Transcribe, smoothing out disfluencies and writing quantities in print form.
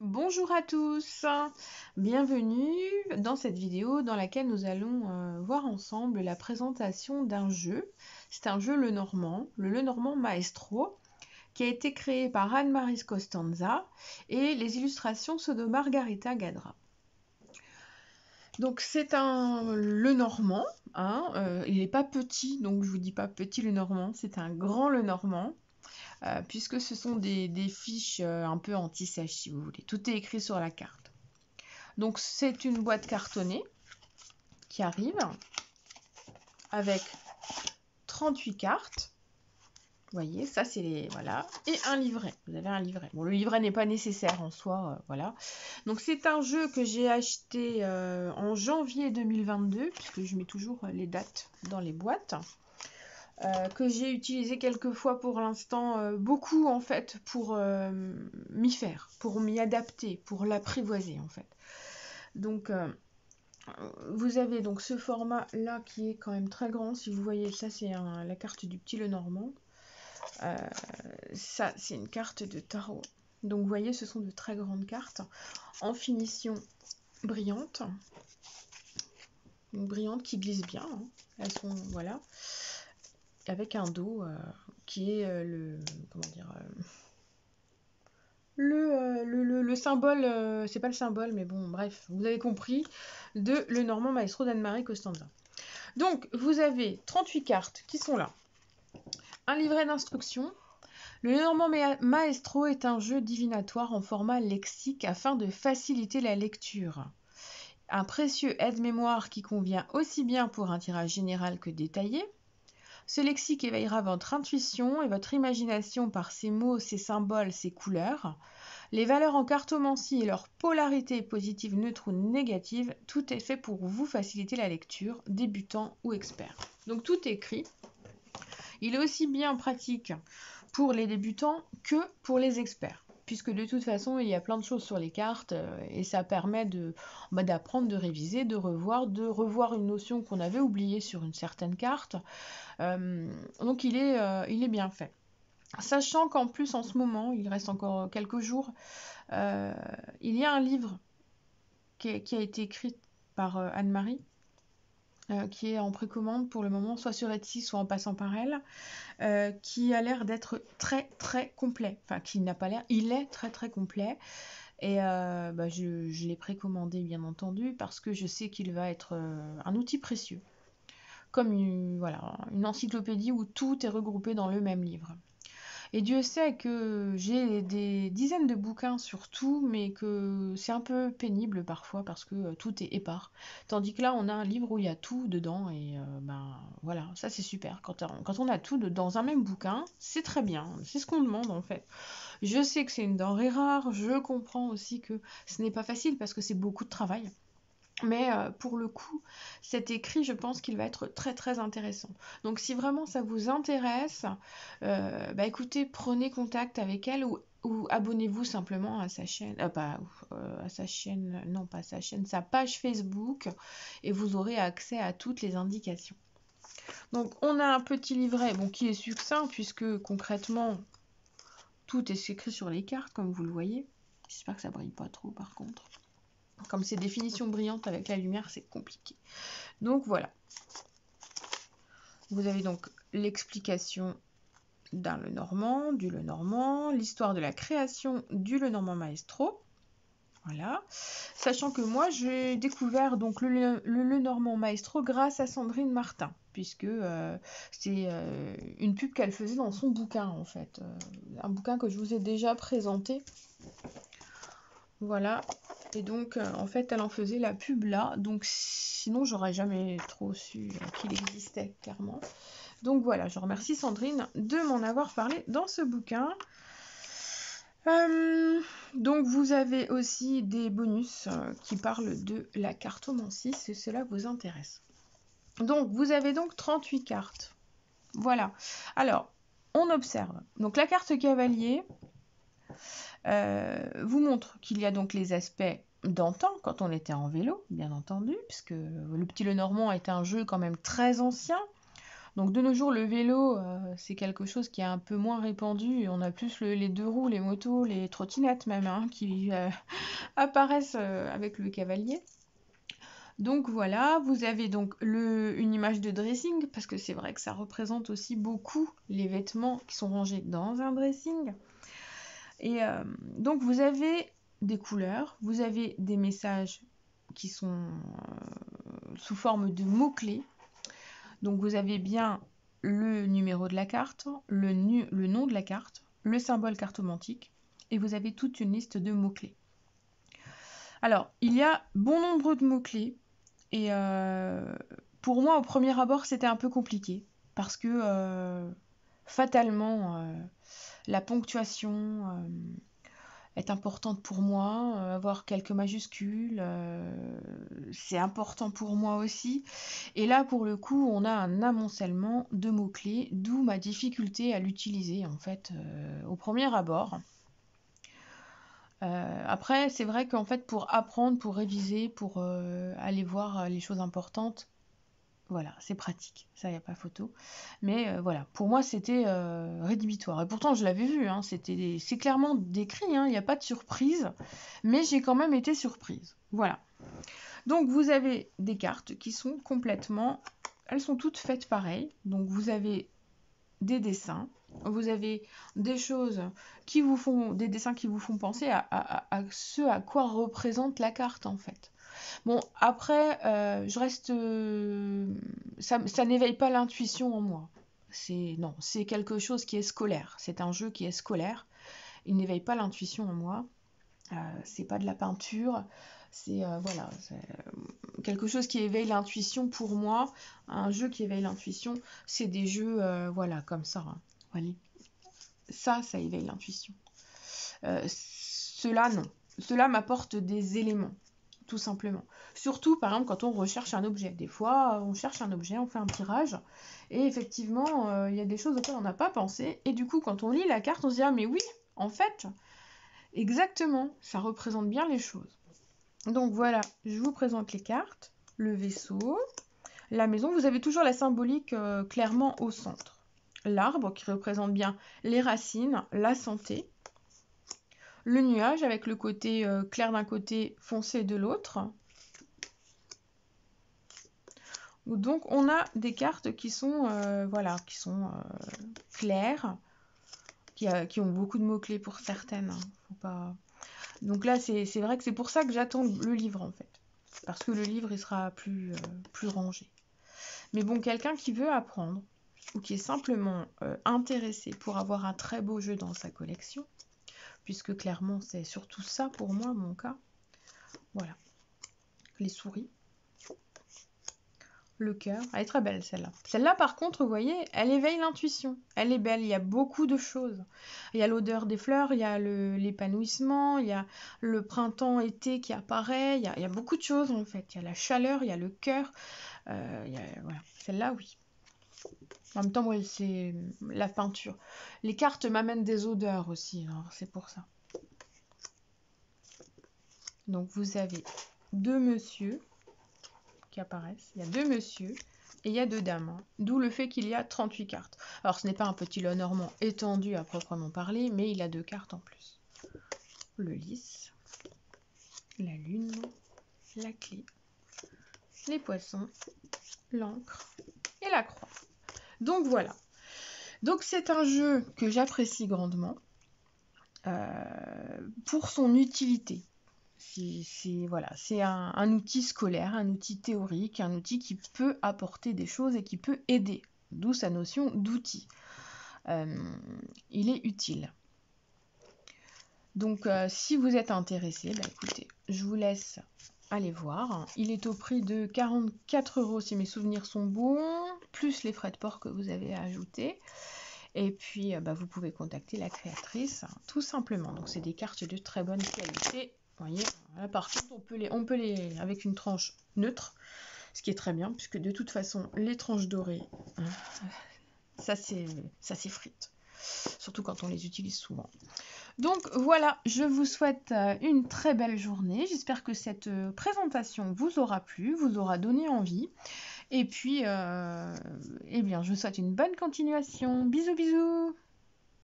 Bonjour à tous, bienvenue dans cette vidéo dans laquelle nous allons voir ensemble la présentation d'un jeu. C'est un jeu le Lenormand Maestro, qui a été créé par Anne-Marie Costanza et les illustrations sont de Margarita Gadra. Donc c'est un Lenormand, il n'est pas petit, donc je vous dis pas petit Lenormand, c'est un grand Lenormand. Puisque ce sont des fiches un peu anti-sèche si vous voulez. Tout est écrit sur la carte. Donc c'est une boîte cartonnée qui arrive avec 38 cartes. Vous voyez, ça c'est les... Voilà. Et un livret. Vous avez un livret. Bon, le livret n'est pas nécessaire en soi, voilà. Donc c'est un jeu que j'ai acheté en janvier 2022, puisque je mets toujours les dates dans les boîtes. Que j'ai utilisé quelques fois pour l'instant, beaucoup en fait, pour m'y faire, pour m'y adapter, pour l'apprivoiser en fait. Donc vous avez donc ce format là qui est quand même très grand, si vous voyez, ça c'est la carte du petit Lenormand. Ça c'est une carte de tarot. Donc vous voyez, ce sont de très grandes cartes en finition brillante. Donc, brillantes qui glissent bien, hein. Elles sont, voilà, avec un dos qui est le symbole, c'est pas le symbole, mais bon, bref, vous avez compris, de Lenormand Maestro d'Anne-Marie Costanza. Donc, vous avez 38 cartes qui sont là. Un livret d'instructions. Le Lenormand Maestro est un jeu divinatoire en format lexique afin de faciliter la lecture. Un précieux aide-mémoire qui convient aussi bien pour un tirage général que détaillé. Ce lexique éveillera votre intuition et votre imagination par ses mots, ses symboles, ses couleurs. Les valeurs en cartomancie et leur polarité positive, neutre ou négative, tout est fait pour vous faciliter la lecture, débutant ou expert. Donc tout est écrit. Il est aussi bien pratique pour les débutants que pour les experts, puisque de toute façon il y a plein de choses sur les cartes et ça permet d'apprendre, de réviser, de revoir une notion qu'on avait oubliée sur une certaine carte. Donc il est bien fait. Sachant qu'en plus en ce moment, il reste encore quelques jours, il y a un livre qui a été écrit par Anne-Marie, qui est en précommande pour le moment, soit sur Etsy, soit en passant par elle, qui a l'air d'être très très complet. Enfin, qui n'a pas l'air, il est très très complet. Et je l'ai précommandé bien entendu parce que je sais qu'il va être un outil précieux. Comme une encyclopédie où tout est regroupé dans le même livre. Et Dieu sait que j'ai des dizaines de bouquins sur tout, mais que c'est un peu pénible parfois parce que tout est épars. Tandis que là, on a un livre où il y a tout dedans et voilà, ça c'est super. Quand on a tout dans un même bouquin, c'est très bien, c'est ce qu'on demande en fait. Je sais que c'est une denrée rare, je comprends aussi que ce n'est pas facile parce que c'est beaucoup de travail. Mais pour le coup, cet écrit, je pense qu'il va être très très intéressant. Donc si vraiment ça vous intéresse, écoutez, prenez contact avec elle ou abonnez-vous simplement à sa chaîne, sa page Facebook, et vous aurez accès à toutes les indications. Donc on a un petit livret qui est succinct puisque concrètement tout est écrit sur les cartes comme vous le voyez. J'espère que ça brille pas trop par contre. Comme c'est des finitions brillantes avec la lumière, c'est compliqué. Donc voilà. Vous avez donc l'explication d'un Lenormand, du Lenormand, l'histoire de la création du Lenormand Maestro. Voilà. Sachant que moi, j'ai découvert donc le Lenormand Maestro grâce à Sandrine Martin, puisque c'est une pub qu'elle faisait dans son bouquin, en fait. Un bouquin que je vous ai déjà présenté. Voilà. Et donc, en fait, elle en faisait la pub là. Donc, sinon, j'aurais jamais trop su qu'il existait, clairement. Donc, voilà, je remercie Sandrine de m'en avoir parlé dans ce bouquin. Donc, vous avez aussi des bonus qui parlent de la cartomancie, si cela vous intéresse. Donc, vous avez donc 38 cartes. Voilà. Alors, on observe. Donc, la carte cavalier vous montre qu'il y a donc les aspects d'antan, quand on était en vélo, bien entendu, puisque le petit Lenormand est un jeu quand même très ancien. Donc de nos jours, le vélo, c'est quelque chose qui est un peu moins répandu. On a plus les deux roues, les motos, les trottinettes même, hein, qui apparaissent avec le cavalier. Donc voilà, vous avez donc une image de dressing, parce que c'est vrai que ça représente aussi beaucoup les vêtements qui sont rangés dans un dressing. Et donc vous avez des couleurs, vous avez des messages qui sont sous forme de mots-clés. Donc vous avez bien le numéro de la carte, le nom de la carte, le symbole cartomantique, et vous avez toute une liste de mots-clés. Alors, il y a bon nombre de mots-clés, et pour moi, au premier abord, c'était un peu compliqué, parce que fatalement, la ponctuation est importante pour moi, avoir quelques majuscules, c'est important pour moi aussi. Et là, pour le coup, on a un amoncellement de mots-clés, d'où ma difficulté à l'utiliser, en fait, au premier abord. Après, c'est vrai qu'en fait, pour apprendre, pour réviser, pour aller voir les choses importantes, voilà, c'est pratique, ça, il n'y a pas photo. Mais voilà, pour moi, c'était rédhibitoire. Et pourtant, je l'avais vu, hein, c'est clairement décrit, hein, il n'y a pas de surprise, mais j'ai quand même été surprise. Voilà. Donc, vous avez des cartes qui sont complètement... Elles sont toutes faites pareil. Donc, vous avez des dessins, vous avez des choses qui vous font... des dessins qui vous font penser à ce à quoi représente la carte, en fait. Bon, après, je reste... ça n'éveille pas l'intuition en moi. Non, c'est quelque chose qui est scolaire. C'est un jeu qui est scolaire. Il n'éveille pas l'intuition en moi. C'est pas de la peinture. C'est voilà, quelque chose qui éveille l'intuition pour moi. Un jeu qui éveille l'intuition, c'est des jeux voilà, comme ça. Hein. Voilà. Ça éveille l'intuition. Cela, non. Cela m'apporte des éléments. Tout simplement. Surtout, par exemple, quand on recherche un objet. Des fois, on cherche un objet, on fait un tirage, et effectivement, il y a des choses auxquelles on n'a pas pensé, et du coup, quand on lit la carte, on se dit « Ah, mais oui, en fait, exactement, ça représente bien les choses. » Donc voilà, je vous présente les cartes, le vaisseau, la maison. Vous avez toujours la symbolique clairement au centre. L'arbre, qui représente bien les racines, la santé. Le nuage avec le côté clair d'un côté, foncé de l'autre. Donc on a des cartes qui sont voilà, qui sont claires, qui ont beaucoup de mots-clés pour certaines. Hein. Faut pas... Donc là, c'est vrai que c'est pour ça que j'attends le livre en fait. Parce que le livre, il sera plus rangé. Mais bon, quelqu'un qui veut apprendre, ou qui est simplement intéressé pour avoir un très beau jeu dans sa collection, puisque clairement, c'est surtout ça pour moi, mon cas. Voilà. Les souris. Le cœur. Elle est très belle, celle-là. Celle-là, par contre, vous voyez, elle éveille l'intuition. Elle est belle, il y a beaucoup de choses. Il y a l'odeur des fleurs, il y a l'épanouissement, il y a le printemps-été qui apparaît, il y a beaucoup de choses, en fait. Il y a la chaleur, il y a le cœur. Voilà. Celle-là, oui. En même temps, moi, c'est la peinture. Les cartes m'amènent des odeurs aussi, alors c'est pour ça. Donc, vous avez deux messieurs qui apparaissent. Il y a deux messieurs et il y a deux dames. Hein. D'où le fait qu'il y a 38 cartes. Alors, ce n'est pas un petit lot normand étendu à proprement parler, mais il a deux cartes en plus. Le lys, la lune, la clé, les poissons, l'encre et la croix. Donc, voilà. Donc, c'est un jeu que j'apprécie grandement pour son utilité. C'est un outil scolaire, un outil théorique, un outil qui peut apporter des choses et qui peut aider, d'où sa notion d'outil. Il est utile. Donc, si vous êtes intéressé, écoutez, je vous laisse aller voir. Il est au prix de 44 € si mes souvenirs sont bons, plus les frais de port que vous avez à ajouter. Et puis, vous pouvez contacter la créatrice, tout simplement. Donc, c'est des cartes de très bonne qualité. Vous voyez, là, par contre, on peut les avec une tranche neutre, ce qui est très bien, puisque de toute façon, les tranches dorées, hein, ça s'effrite. Surtout quand on les utilise souvent. Donc voilà, je vous souhaite une très belle journée. J'espère que cette présentation vous aura plu, vous aura donné envie. Et puis, eh bien, je vous souhaite une bonne continuation. Bisous, bisous!